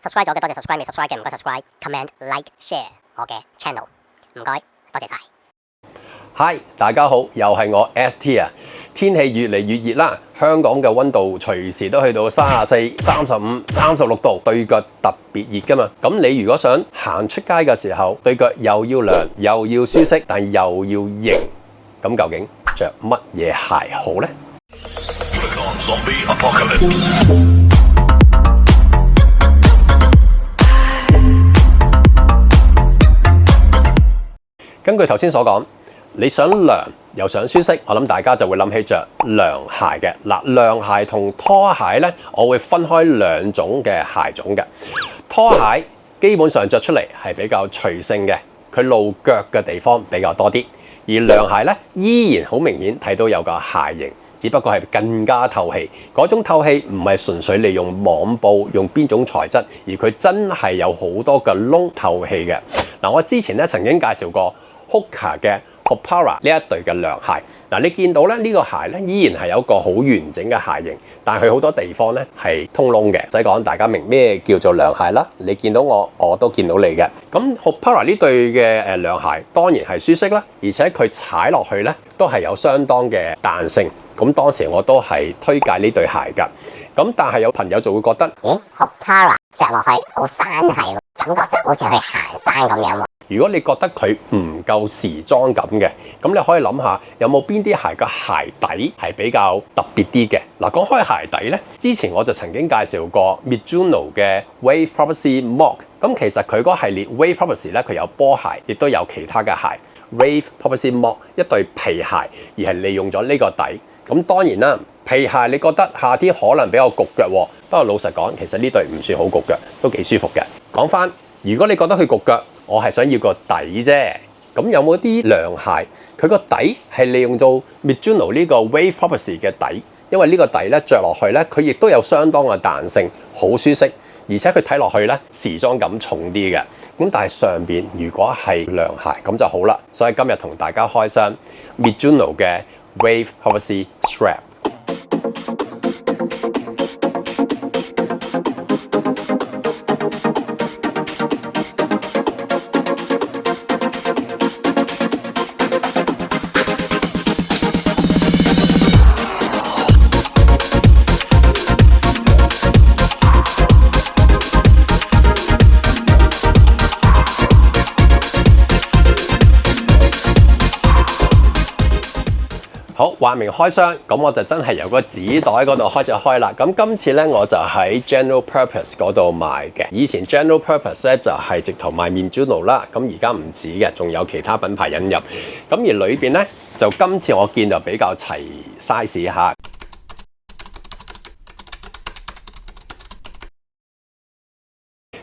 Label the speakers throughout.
Speaker 1: subscribe 咗嘅多謝 subscribe， 未 subscribe 嘅唔該 subscribe、comment、like、share 我嘅 channel， 唔該，多謝晒。
Speaker 2: Hi， 大家好，又係我 ST 啊！天氣越嚟越熱啦，香港嘅溫度隨時都去到34、35、36度，對腳特別熱㗎嘛。咁你如果想行出街嘅時候，對腳又要涼又要舒適，但又要型，咁究竟着乜嘢鞋好呢？根據頭先所講，你想涼又想舒適，我諗大家就會諗起着涼鞋嘅。嗱，涼鞋同拖鞋呢，我會分開兩種嘅鞋種嘅。拖鞋基本上着出嚟係比較隨性嘅，佢露腳嘅地方比較多啲。而涼鞋呢，依然好明顯睇到有個鞋型，只不過係更加透氣。嗰種透氣唔係純粹利用網布，用邊種材質，而佢真係有好多嘅窿透氣嘅。嗱，我之前咧曾經介紹過 Hoka 嘅 Hopara 呢一對嘅涼鞋。嗱，你見到咧呢個鞋咧依然係有一個好完整嘅鞋型，但係佢好多地方咧係通窿嘅。唔使講，大家明咩叫做涼鞋啦？你見到我都見到你嘅。咁 Hopara 呢對嘅涼鞋當然係舒適啦，而且佢踩落去咧都係有相當嘅彈性。咁當時我都係推介呢對鞋㗎。咁但係有朋友就會覺得，
Speaker 1: 咦 Hopara 着落去好山係喎，感覺上好似去行山咁樣喎。
Speaker 2: 如果你覺得佢唔夠時裝感嘅，咁你可以諗下有冇邊啲鞋嘅鞋底係比較特別啲嘅。嗱，講開鞋底咧，之前我就曾經介紹過 Mizuno 嘅 Wave Property Moc。咁其實佢嗰系列 Wave Property 咧，佢有波鞋，亦都有其他嘅鞋。Wave Property Moc 一對皮鞋，而係利用咗呢個底。咁當然啦，皮鞋你覺得夏天可能比較焗腳喎，不過老實講，其實呢對唔算好焗腳，都幾舒服嘅。講翻，如果你覺得佢焗腳，我係想要個底啫。咁有冇啲涼鞋，佢個底係利用到 Mizuno 呢個 Wave Property 嘅底？因為呢個底咧着落去咧，佢亦都有相當嘅彈性，好舒適，而且佢睇落去咧時裝感重啲嘅。咁但係上邊如果係涼鞋咁就好啦。所以今日同大家開箱 Mizuno 嘅 Wave Property Strap。好，話明開箱，咁我就真係由個紙袋嗰度開始開啦。咁今次咧，我就喺 General Purpose 嗰度買嘅。以前 General Purpose 咧就係直頭賣 Mizuno 啦，咁而家唔止嘅，仲有其他品牌引入。咁而裏邊咧，就今次我見就比較齊 size 下。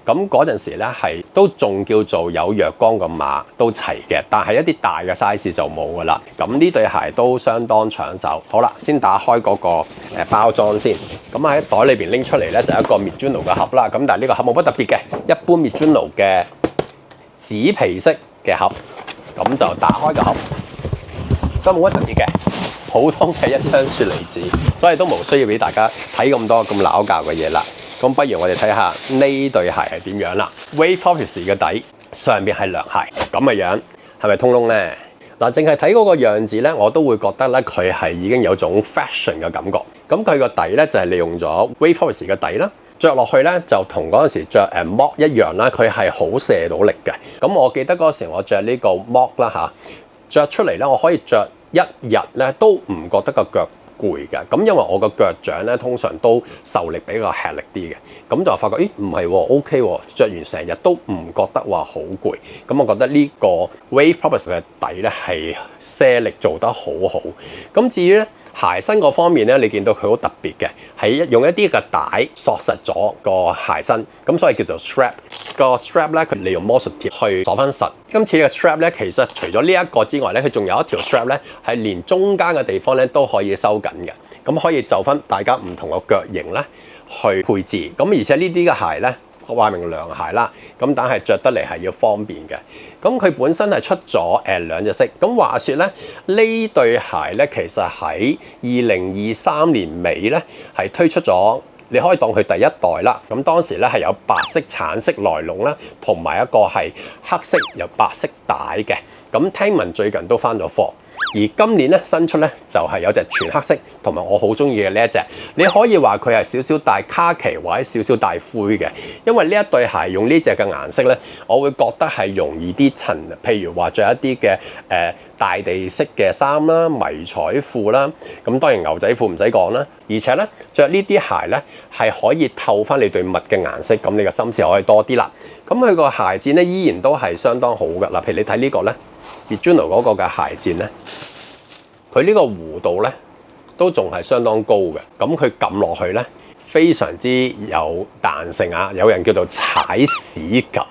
Speaker 2: 咁嗰陣時咧係都仲叫做有若干個碼都齊嘅，但係一啲大嘅 size 就冇噶啦。咁呢對鞋都相當搶手。好啦，先打開嗰個包裝先。咁喺袋裏邊拎出嚟咧就係一個 Mizuno 嘅盒啦。咁但係呢個盒冇乜特別嘅，一般 Mizuno 嘅紙皮式嘅盒。咁就打開個盒，都冇乜特別嘅，普通嘅一張雪梨紙，所以都冇需要俾大家睇咁多咁撈教嘅嘢啦。咁不如我哋睇下呢對鞋係點樣啦。Wave Property 嘅底上邊係涼鞋咁嘅樣，係咪通窿呢？嗱，淨係睇嗰個樣子咧，我都會覺得咧佢係已經有種 fashion 嘅感覺。咁佢個底咧就係利用咗 Wave Property 嘅底啦，着落去咧就同嗰陣時着Moc 一樣啦，佢係好卸到力嘅。咁我記得嗰時我着呢個 Moc 啦嚇，着出嚟咧我可以着一日咧都唔覺得個腳攰嘅。咁因為我個腳掌咧通常都受力比較吃力啲嘅，咁就發覺咦唔係喎 OK 喎，着完成日都唔覺得話好攰。咁我覺得呢個 Wave Property 嘅底咧係卸力做得好好。咁至於咧鞋身嗰方面咧，你見到佢好特別嘅，係用一啲嘅帶索實咗個鞋身，咁所以叫做 strap。個 strap 咧，佢利用魔術貼去鎖翻實。今次嘅 strap 咧，其實除咗呢一個之外咧，佢仲有一條 strap 咧，係連中間嘅地方咧都可以收緊嘅，咁可以就翻大家唔同嘅腳型咧去配置。咁而且呢啲嘅鞋咧，話明涼鞋啦，咁但係着得嚟係要方便嘅。咁佢本身係出咗兩隻色。咁話說咧，呢對鞋咧其實喺2023年尾咧係推出咗你可以當佢第一代啦。咁當時咧係有白色、橙色內籠啦，同埋一個係黑色有白色帶嘅。咁聽聞最近都翻咗貨。而今年咧新出咧就係有隻全黑色，同埋我好中意嘅呢一隻。你可以話佢係少少帶卡其或者少少帶灰嘅，因為呢一對鞋用呢隻嘅顏色咧，我會覺得係容易啲襯。譬如話着一啲嘅大地色嘅衫啦、迷彩褲啦，咁當然牛仔褲唔使講啦。而且咧着呢啲鞋咧係可以透翻你對襪嘅顏色，咁你嘅心思可以多啲啦。咁佢個鞋墊咧依然都係相當好嘅。嗱，譬如你睇呢個咧。Mizuno 嗰個嘅鞋墊咧，佢呢個弧度咧都仲係相當高嘅，咁佢撳落去咧非常之有彈性啊，有人叫做踩屎感。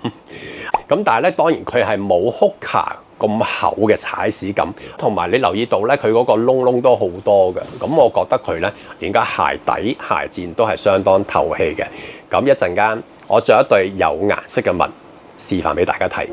Speaker 2: 咁但係咧當然佢係冇 Hoka 咁厚嘅踩屎感，同埋你留意到咧佢嗰個窿都好多嘅，咁我覺得佢咧連個鞋底鞋墊都係相當透氣嘅。咁一陣間我着一對有顏色嘅襪示範俾大家睇。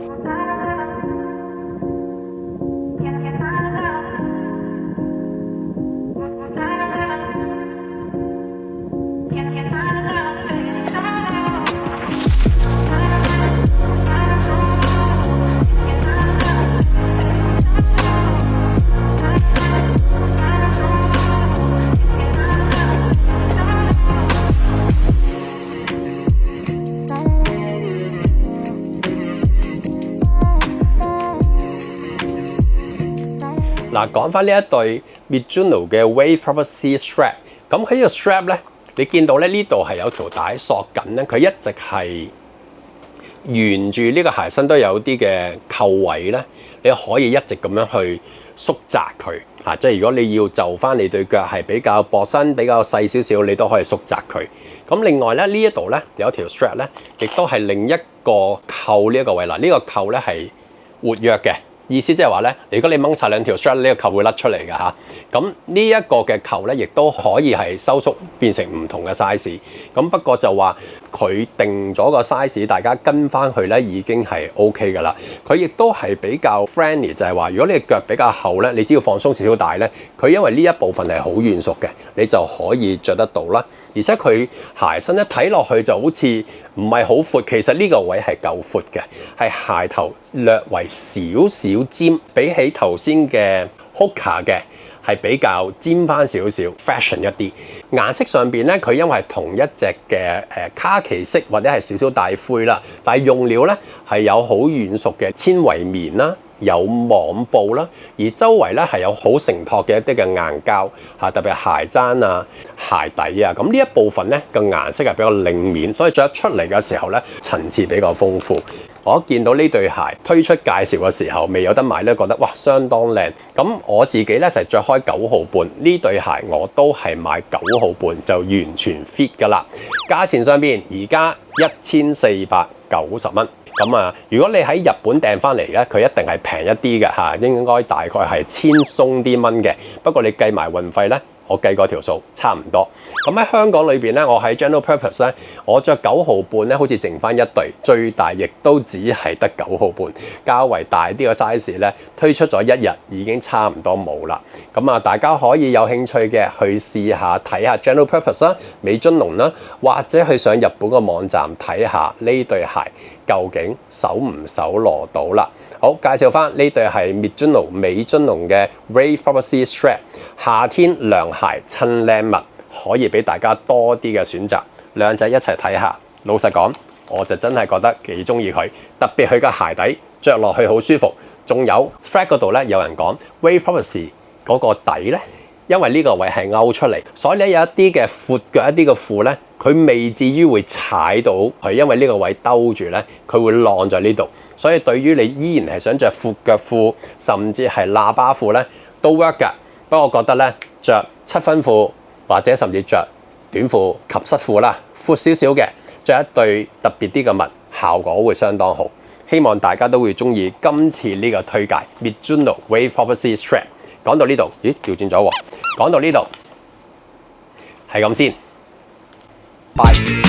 Speaker 2: 嗱，講翻呢一對 Mizuno 嘅 Wave Prophecy Strap， 咁喺呢個 strap 咧，你見到咧呢度係有條帶索緊咧，佢一直係沿住呢個鞋身都有啲嘅扣位咧，你可以一直咁樣去縮窄佢嚇，即係如果你要就翻你對腳係比較薄身、比較細少少，你都可以縮窄佢。咁另外咧呢一度咧有一條 strap 咧，亦都係另一個扣呢一個位啦。呢個扣咧係活躍嘅。意思即係話咧，如果你掹晒兩條 strap，呢個扣會甩出嚟㗎嚇。咁呢一個嘅扣咧，亦都可以係收縮變成唔同嘅 size。咁不過就話佢定咗個 size，大家跟翻去咧已經係 OK 㗎啦。佢亦都係比較 friendly，就係話如果你嘅腳比較厚咧，你只要放鬆少少帶咧，佢因為呢一部分係好軟熟嘅，你就可以着得到啦。而且佢鞋身咧睇落去就好似唔係好闊，其實呢個位係夠闊嘅，係鞋頭略為少少尖，比起頭先嘅 Hoka 嘅係比較尖翻少少 fashion 一啲。顏色上邊咧，佢因為係同一隻嘅卡其色或者係少少帶灰啦，但係用料咧係有好軟熟嘅纖維棉啦。有網布啦，而周圍咧係有好承托嘅一啲嘅硬膠嚇，特別係鞋踭啊、鞋底啊，咁呢一部分咧個顏色係比較領面，所以着出嚟嘅時候咧層次比較豐富。我見到呢對鞋推出介紹嘅時候未有得買咧，覺得哇相當靚。咁我自己咧就着開9號半，呢對鞋我都係買9號半就完全 fit 㗎啦。價錢上邊而家1490蚊。咁啊，如果你喺日本訂翻嚟咧，佢一定係平一啲嘅嚇，應該大概係1000鬆啲蚊嘅。不過你計埋運費咧，我計嗰條數差唔多。咁喺香港裏邊咧，我喺 General Purpose 咧，我着9號半咧，好似剩翻一對，最大亦都只係得9號半。較為大啲嘅 size 咧，推出咗1日已經差唔多冇啦。咁啊，大家可以有興趣嘅去試下睇下 General Purpose 啦、美津濃啦，或者去上日本個網站睇下呢對鞋究竟搜唔搜羅到啦。好，介紹翻呢對係 Mizuno 美津濃嘅 Wave Prophecy Strap 夏天涼鞋襯靚襪，可以俾大家多啲嘅選擇，兩隻一齊睇下。老實講，我就真係覺得幾中意佢，特別佢個鞋底着落去好舒服。仲有 flag 嗰度咧，有人講 Wave Prophecy 嗰個底咧，因為呢個位係勾出嚟，所以咧有一啲嘅闊腳一啲嘅褲咧，佢未至於會踩到佢，因為呢個位兜住咧，佢會晾在呢度。所以對於你依然係想着闊腳褲，甚至係喇叭褲咧，都 work 㗎。不過我覺得咧，着7分褲或者甚至着短褲及膝褲啦，闊少少嘅，着一對特別啲嘅襪，效果會相當好。希望大家都會中意今次呢個推介 Mizuno Wave Prophecy Strap。講到呢度，咦調轉咗喎。講到呢度係咁先，拜。